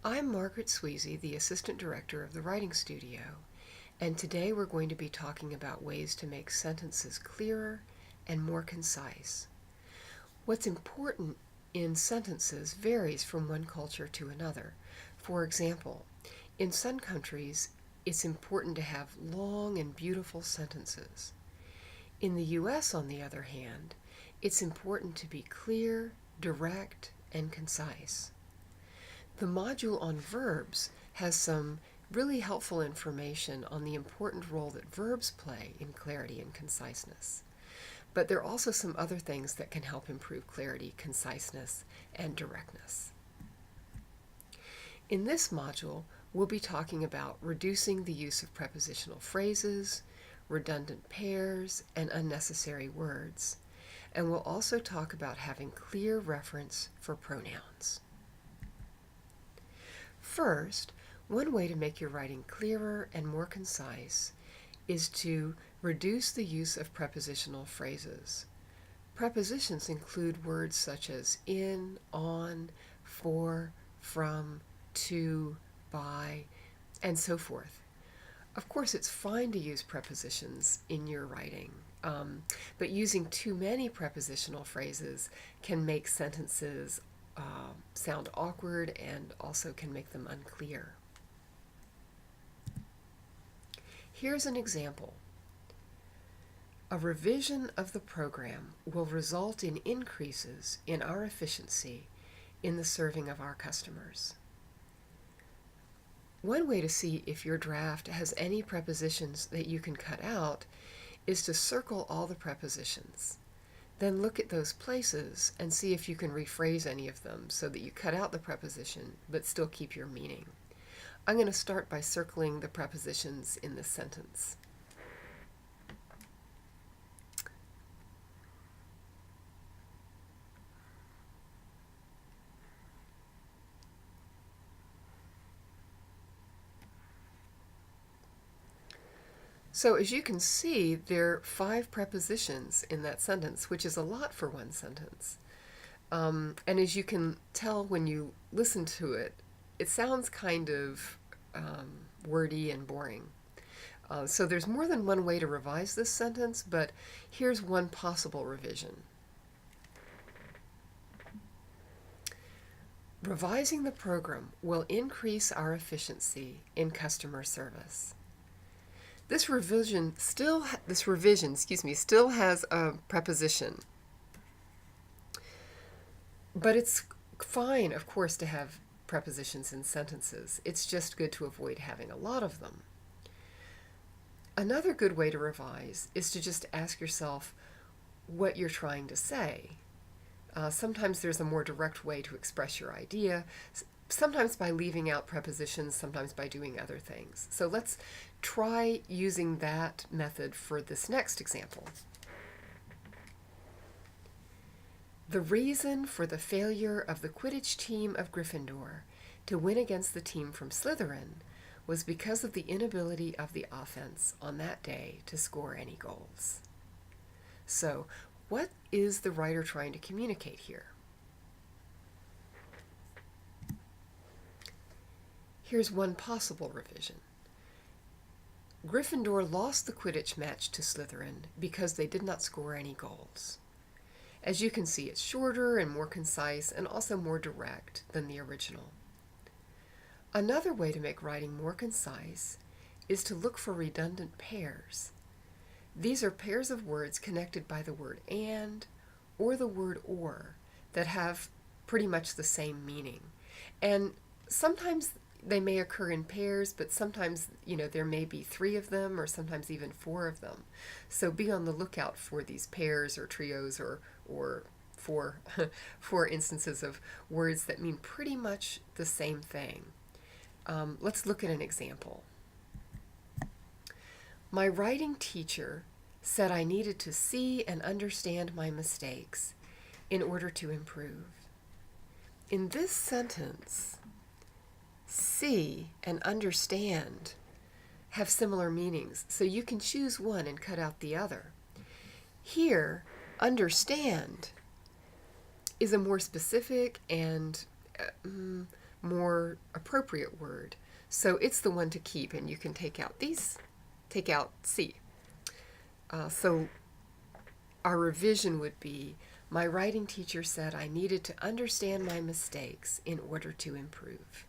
I'm Margaret Sweezy, the Assistant Director of the Writing Studio, and today we're going to be talking about ways to make sentences clearer and more concise. What's important in sentences varies from one culture to another. For example, in some countries, it's important to have long and beautiful sentences. In the U.S., on the other hand, it's important to be clear, direct, and concise. The module on verbs has some really helpful information on the important role that verbs play in clarity and conciseness. But there are also some other things that can help improve clarity, conciseness, and directness. In this module, we'll be talking about reducing the use of prepositional phrases, redundant pairs, and unnecessary words. And we'll also talk about having clear reference for pronouns. First, one way to make your writing clearer and more concise is to reduce the use of prepositional phrases. Prepositions include words such as in, on, for, from, to, by, and so forth. Of course, it's fine to use prepositions in your writing, but using too many prepositional phrases can make sentences sound awkward and also can make them unclear. Here's an example. A revision of the program will result in increases in our efficiency in the serving of our customers. One way to see if your draft has any prepositions that you can cut out is to circle all the prepositions. Then look at those places and see if you can rephrase any of them so that you cut out the preposition but still keep your meaning. I'm going to start by circling the prepositions in this sentence. So as you can see, there are 5 prepositions in that sentence, which is a lot for one sentence. And as you can tell when you listen to it, it sounds kind of wordy and boring. So there's more than one way to revise this sentence, but here's one possible revision. Revising the program will increase our efficiency in customer service. This revision still has a preposition, but it's fine, of course, to have prepositions in sentences. It's just good to avoid having a lot of them. Another good way to revise is to just ask yourself what you're trying to say. Sometimes there's a more direct way to express your idea, sometimes by leaving out prepositions, sometimes by doing other things. So let's try using that method for this next example. The reason for the failure of the Quidditch team of Gryffindor to win against the team from Slytherin was because of the inability of the offense on that day to score any goals. So, what is the writer trying to communicate here? Here's one possible revision. Gryffindor lost the Quidditch match to Slytherin because they did not score any goals. As you can see, it's shorter and more concise and also more direct than the original. Another way to make writing more concise is to look for redundant pairs. These are pairs of words connected by the word and or the word or that have pretty much the same meaning. And sometimes they may occur in pairs, but sometimes, there may be 3 of them or sometimes even 4 of them. So be on the lookout for these pairs or trios or four instances of words that mean pretty much the same thing. Let's look at an example. My writing teacher said I needed to see and understand my mistakes in order to improve. In this sentence, see and understand have similar meanings, so you can choose one and cut out the other. Here, understand is a more specific and more appropriate word. So it's the one to keep, and you can take out C. So our revision would be, my writing teacher said I needed to understand my mistakes in order to improve.